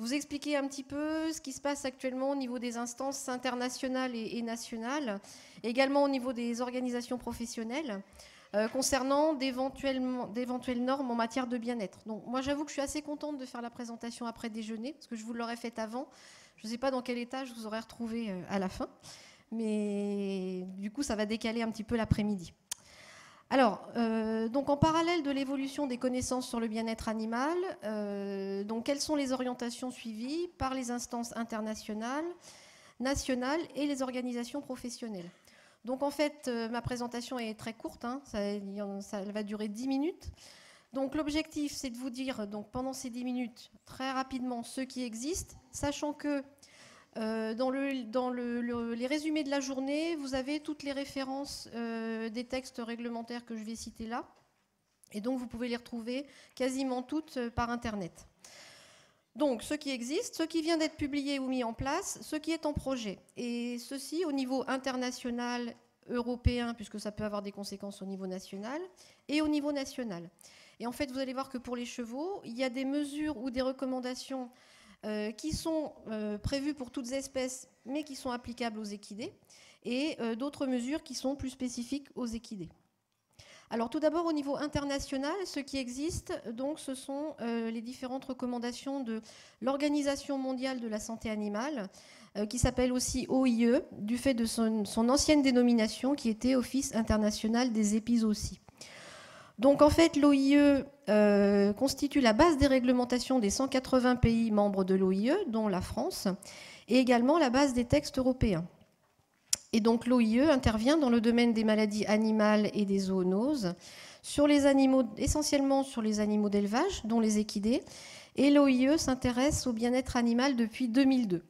vous expliquer un petit peu ce qui se passe actuellement au niveau des instances internationales et nationales, également au niveau des organisations professionnelles, concernant d'éventuelles normes en matière de bien-être. Donc moi j'avoue que je suis assez contente de faire la présentation après déjeuner, parce que je vous l'aurais faite avant. Je ne sais pas dans quel état je vous aurais retrouvé à la fin, mais du coup ça va décaler un petit peu l'après-midi. Alors, donc en parallèle de l'évolution des connaissances sur le bien-être animal, donc quelles sont les orientations suivies par les instances internationales, nationales et les organisations professionnelles? Donc en fait, ma présentation est très courte, hein, ça va durer 10 minutes. Donc l'objectif, c'est de vous dire donc, pendant ces 10 minutes, très rapidement, ce qui existe, sachant que dans les résumés de la journée, vous avez toutes les références des textes réglementaires que je vais citer là. Et donc, vous pouvez les retrouver quasiment toutes par Internet. Donc, ce qui existe, ce qui vient d'être publié ou mis en place, ce qui est en projet. Et ceci au niveau international, européen, puisque ça peut avoir des conséquences au niveau national, et au niveau national. Et en fait, vous allez voir que pour les chevaux, il y a des mesures ou des recommandations qui sont prévues pour toutes espèces, mais qui sont applicables aux équidés, et d'autres mesures qui sont plus spécifiques aux équidés. Alors tout d'abord au niveau international, ce qui existe, donc, ce sont les différentes recommandations de l'Organisation mondiale de la santé animale, qui s'appelle aussi OIE, du fait de son ancienne dénomination qui était Office international des épizooties. Donc en fait, l'OIE constitue la base des réglementations des 180 pays membres de l'OIE, dont la France, et également la base des textes européens. Et donc l'OIE intervient dans le domaine des maladies animales et des zoonoses, sur les animaux, essentiellement sur les animaux d'élevage, dont les équidés, et l'OIE s'intéresse au bien-être animal depuis 2002.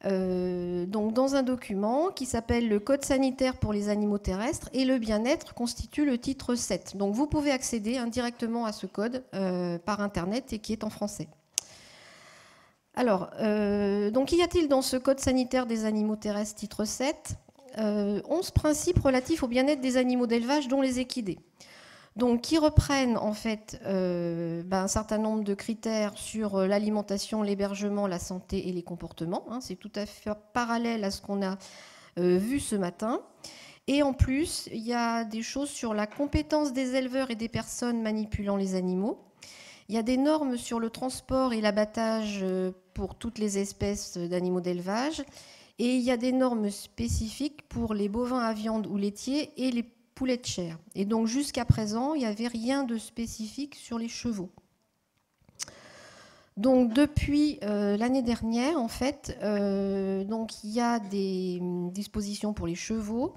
Donc dans un document qui s'appelle le Code sanitaire pour les animaux terrestres, et le bien-être constitue le titre 7. Donc vous pouvez accéder indirectement à ce code par Internet et qui est en français. Alors, donc qu'y a-t-il dans ce Code sanitaire des animaux terrestres titre 7 11 principes relatifs au bien-être des animaux d'élevage, dont les équidés. Donc, qui reprennent en fait un certain nombre de critères sur l'alimentation, l'hébergement, la santé et les comportements. Hein, c'est tout à fait parallèle à ce qu'on a vu ce matin. Et en plus, il y a des choses sur la compétence des éleveurs et des personnes manipulant les animaux. Il y a des normes sur le transport et l'abattage pour toutes les espèces d'animaux d'élevage. Et il y a des normes spécifiques pour les bovins à viande ou laitiers et les poulets de chair. Et donc jusqu'à présent, il n'y avait rien de spécifique sur les chevaux. Donc depuis l'année dernière, en fait, donc, il y a des dispositions pour les chevaux,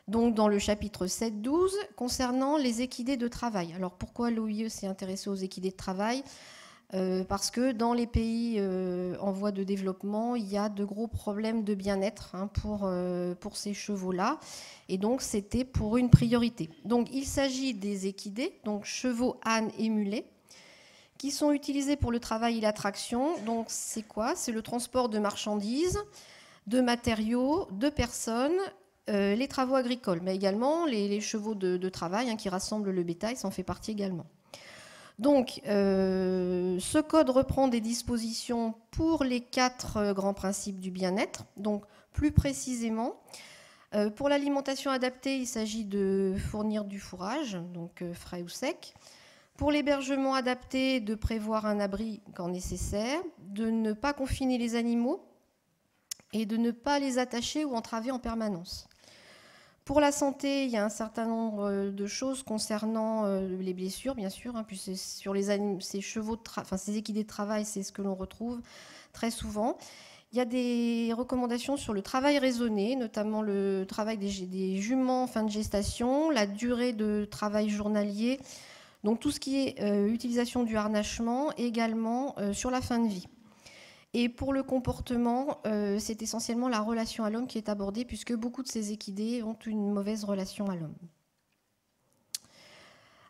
donc dans le chapitre 7-12, concernant les équidés de travail. Alors pourquoi l'OIE s'est intéressée aux équidés de travail ? Parce que dans les pays en voie de développement, il y a de gros problèmes de bien-être pour ces chevaux-là. Et donc, c'était pour une priorité. Donc, il s'agit des équidés, donc chevaux, ânes et mulets, qui sont utilisés pour le travail et la traction. Donc, c'est quoi ? C'est le transport de marchandises, de matériaux, de personnes, les travaux agricoles, mais également les chevaux de travail qui rassemblent le bétail, ça en fait partie également. Donc, ce code reprend des dispositions pour les 4 grands principes du bien-être. Donc, plus précisément, pour l'alimentation adaptée, il s'agit de fournir du fourrage, donc frais ou sec. Pour l'hébergement adapté, de prévoir un abri quand nécessaire, de ne pas confiner les animaux et de ne pas les attacher ou entraver en permanence. Pour la santé, il y a un certain nombre de choses concernant les blessures, bien sûr, puis sur ces chevaux, ces équidés de travail, c'est ce que l'on retrouve très souvent. Il y a des recommandations sur le travail raisonné, notamment le travail des juments en fin de gestation, la durée de travail journalier, donc tout ce qui est utilisation du harnachement, et également sur la fin de vie. Et pour le comportement, c'est essentiellement la relation à l'homme qui est abordée, puisque beaucoup de ces équidés ont une mauvaise relation à l'homme.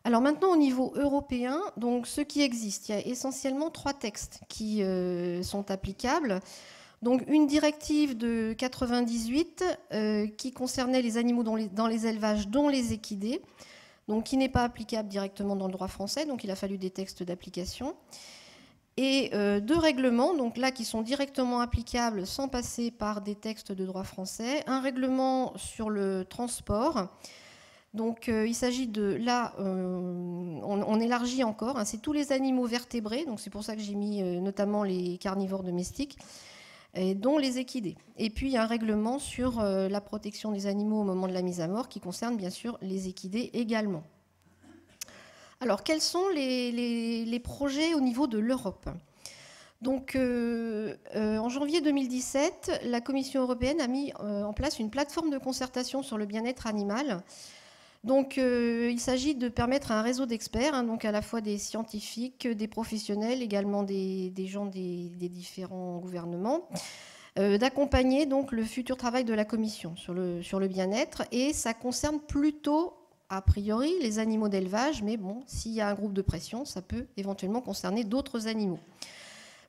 Alors maintenant, au niveau européen, donc ce qui existe, il y a essentiellement 3 textes qui sont applicables. Donc une directive de 98 qui concernait les animaux dans les élevages, dont les équidés, donc qui n'est pas applicable directement dans le droit français, donc il a fallu des textes d'application. et 2 règlements, donc là qui sont directement applicables sans passer par des textes de droit français. Un règlement sur le transport. Donc il s'agit de, là, on élargit encore, hein, c'est tous les animaux vertébrés, donc c'est pour ça que j'ai mis notamment les carnivores domestiques, dont les équidés. Et puis il y a un règlement sur la protection des animaux au moment de la mise à mort, qui concerne bien sûr les équidés également. Alors quels sont les projets au niveau de l'Europe ? Donc, en janvier 2017, la Commission européenne a mis en place une plateforme de concertation sur le bien-être animal. Donc, il s'agit de permettre à un réseau d'experts, hein, donc à la fois des scientifiques, des professionnels, également des gens des différents gouvernements, d'accompagner donc le futur travail de la Commission sur le bien-être. Et ça concerne plutôt, a priori, les animaux d'élevage, mais bon, s'il y a un groupe de pression, ça peut éventuellement concerner d'autres animaux.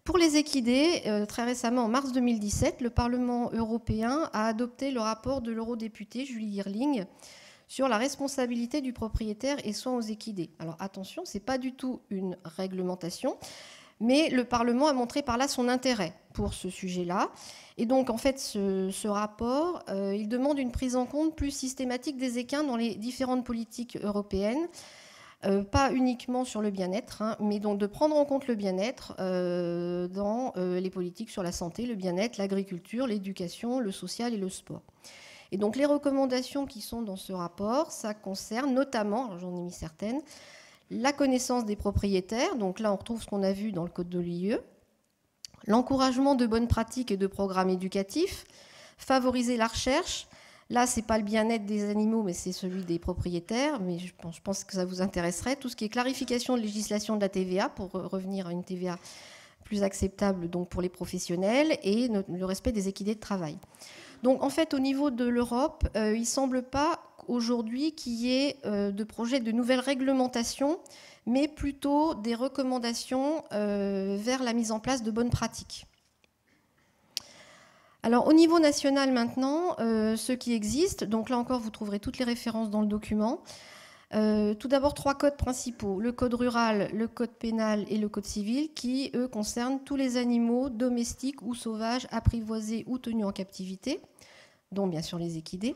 Pour les équidés, très récemment, en mars 2017, le Parlement européen a adopté le rapport de l'eurodéputée Julie Girling sur la responsabilité du propriétaire et soins aux équidés. Alors attention, ce n'est pas du tout une réglementation, mais le Parlement a montré par là son intérêt pour ce sujet-là. Et donc, en fait, ce rapport, il demande une prise en compte plus systématique des équins dans les différentes politiques européennes, pas uniquement sur le bien-être, hein, mais donc de prendre en compte le bien-être dans les politiques sur la santé, le bien-être, l'agriculture, l'éducation, le social et le sport. Et donc les recommandations qui sont dans ce rapport, ça concerne notamment, j'en ai mis certaines, la connaissance des propriétaires, donc là on retrouve ce qu'on a vu dans le code de l'UE, l'encouragement de bonnes pratiques et de programmes éducatifs, favoriser la recherche. Là, ce n'est pas le bien-être des animaux, mais c'est celui des propriétaires. Mais je pense que ça vous intéresserait. Tout ce qui est clarification de législation de la TVA, pour revenir à une TVA plus acceptable donc, pour les professionnels, et le respect des équidés de travail. Donc, en fait, au niveau de l'Europe, il ne semble pas aujourd'hui qu'il y ait de projet de nouvelles réglementations, mais plutôt des recommandations vers la mise en place de bonnes pratiques. Alors au niveau national maintenant, ce qui existe, donc là encore vous trouverez toutes les références dans le document. Tout d'abord 3 codes principaux, le code rural, le code pénal et le code civil qui, eux, concernent tous les animaux domestiques ou sauvages, apprivoisés ou tenus en captivité, dont bien sûr les équidés.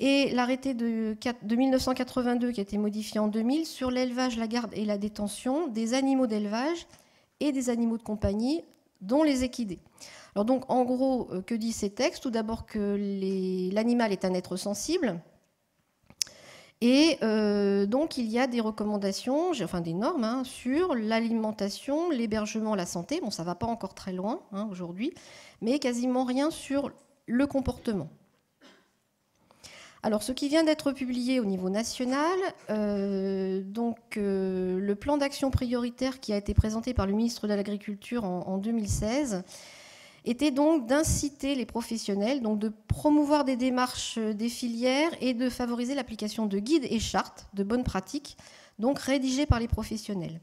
Et l'arrêté de 1982 qui a été modifié en 2000 sur l'élevage, la garde et la détention des animaux d'élevage et des animaux de compagnie, dont les équidés. Alors donc, en gros, que disent ces textes? Tout d'abord que l'animal est un être sensible. Et donc, il y a des recommandations, enfin des normes, hein, sur l'alimentation, l'hébergement, la santé. Bon, ça ne va pas encore très loin hein, aujourd'hui, mais quasiment rien sur le comportement. Alors, ce qui vient d'être publié au niveau national, le plan d'action prioritaire qui a été présenté par le ministre de l'Agriculture en 2016 était donc d'inciter les professionnels, donc de promouvoir des démarches des filières et de favoriser l'application de guides et chartes de bonnes pratiques, donc rédigées par les professionnels.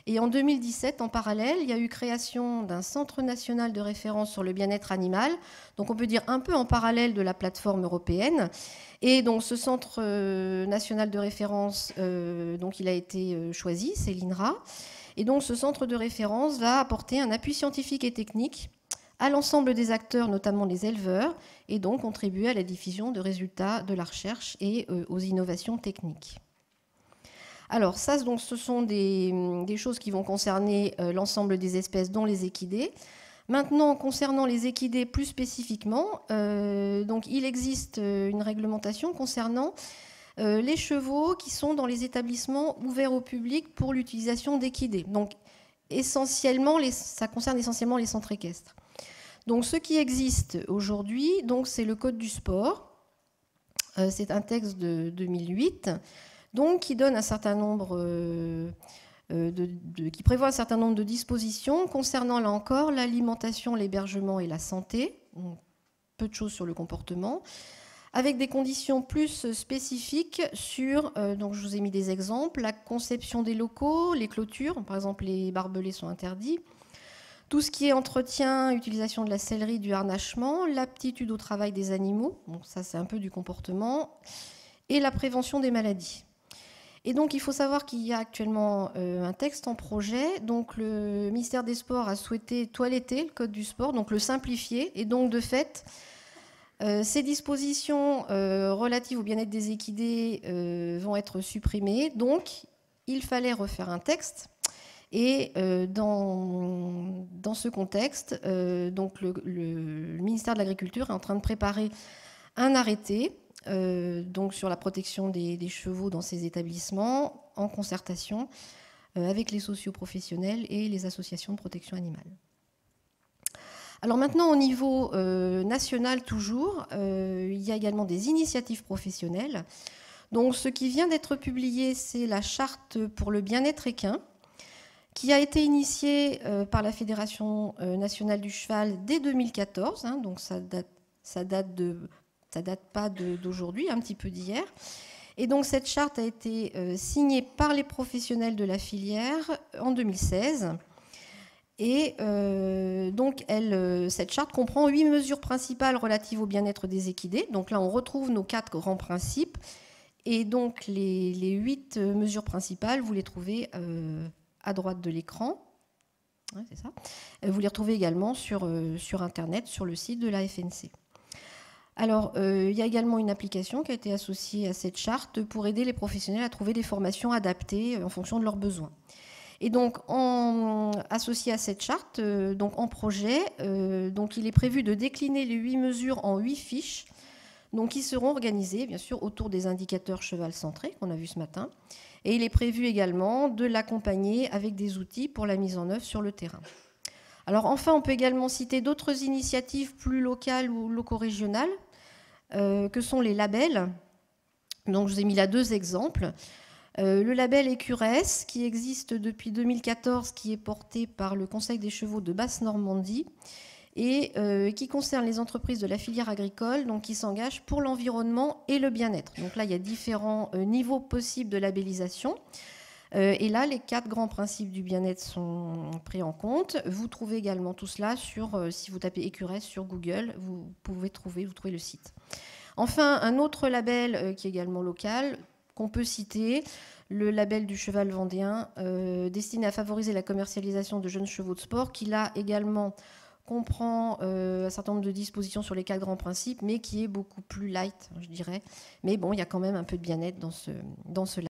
Et en 2017, en parallèle, il y a eu création d'un centre national de référence sur le bien-être animal, donc on peut dire un peu en parallèle de la plateforme européenne. Et donc ce centre national de référence, donc il a été choisi, c'est l'INRA. Et donc ce centre de référence va apporter un appui scientifique et technique à l'ensemble des acteurs, notamment les éleveurs, et donc contribuer à la diffusion de résultats de la recherche et aux innovations techniques. Alors ça, donc, ce sont des choses qui vont concerner l'ensemble des espèces, dont les équidés. Maintenant, concernant les équidés plus spécifiquement, donc, il existe une réglementation concernant les chevaux qui sont dans les établissements ouverts au public pour l'utilisation d'équidés. Donc, essentiellement, ça concerne essentiellement les centres équestres. Donc, ce qui existe aujourd'hui, c'est le Code du sport. C'est un texte de 2008, donc qui donne un certain nombre, qui prévoit un certain nombre de dispositions concernant là encore l'alimentation, l'hébergement et la santé. Donc, peu de choses sur le comportement, avec des conditions plus spécifiques sur, donc je vous ai mis des exemples, la conception des locaux, les clôtures, par exemple les barbelés sont interdits. Tout ce qui est entretien, utilisation de la sellerie, du harnachement, l'aptitude au travail des animaux, donc ça c'est un peu du comportement, et la prévention des maladies. Et donc, il faut savoir qu'il y a actuellement un texte en projet. Donc, le ministère des Sports a souhaité toiletter le Code du sport, donc le simplifier. Et donc, de fait, ces dispositions relatives au bien-être des équidés vont être supprimées. Donc, il fallait refaire un texte. Et dans ce contexte, donc le ministère de l'Agriculture est en train de préparer un arrêté donc sur la protection des chevaux dans ces établissements, en concertation avec les socioprofessionnels et les associations de protection animale. Alors maintenant, au niveau national toujours, il y a également des initiatives professionnelles. Donc ce qui vient d'être publié, c'est la charte pour le bien-être équin, qui a été initiée par la Fédération nationale du cheval dès 2014, hein, donc ça date pas d'aujourd'hui, un petit peu d'hier. Et donc cette charte a été signée par les professionnels de la filière en 2016. Et donc cette charte comprend 8 mesures principales relatives au bien-être des équidés. Donc là, on retrouve nos 4 grands principes. Et donc les 8 mesures principales, vous les trouvez à droite de l'écran. Ouais, c'est ça. Vous les retrouvez également sur Internet, sur le site de la FNC. Alors, il y a également une application qui a été associée à cette charte pour aider les professionnels à trouver des formations adaptées en fonction de leurs besoins. Et donc, associé à cette charte, donc en projet, donc il est prévu de décliner les 8 mesures en 8 fiches, donc qui seront organisées, bien sûr, autour des indicateurs cheval centrés qu'on a vu ce matin. Et il est prévu également de l'accompagner avec des outils pour la mise en œuvre sur le terrain. Alors enfin, on peut également citer d'autres initiatives plus locales ou loco-régionales, que sont les labels. Donc je vous ai mis là 2 exemples. Le label Écuresse, qui existe depuis 2014, qui est porté par le Conseil des chevaux de Basse-Normandie et qui concerne les entreprises de la filière agricole, donc qui s'engagent pour l'environnement et le bien-être. Donc là, il y a différents niveaux possibles de labellisation. Et là, les 4 grands principes du bien-être sont pris en compte. Vous trouvez également tout cela si vous tapez Écuresse sur Google, vous trouvez le site. Enfin, un autre label qui est également local, qu'on peut citer, le label du cheval vendéen, destiné à favoriser la commercialisation de jeunes chevaux de sport, qui là également comprend un certain nombre de dispositions sur les 4 grands principes, mais qui est beaucoup plus light, je dirais. Mais bon, il y a quand même un peu de bien-être dans ce label.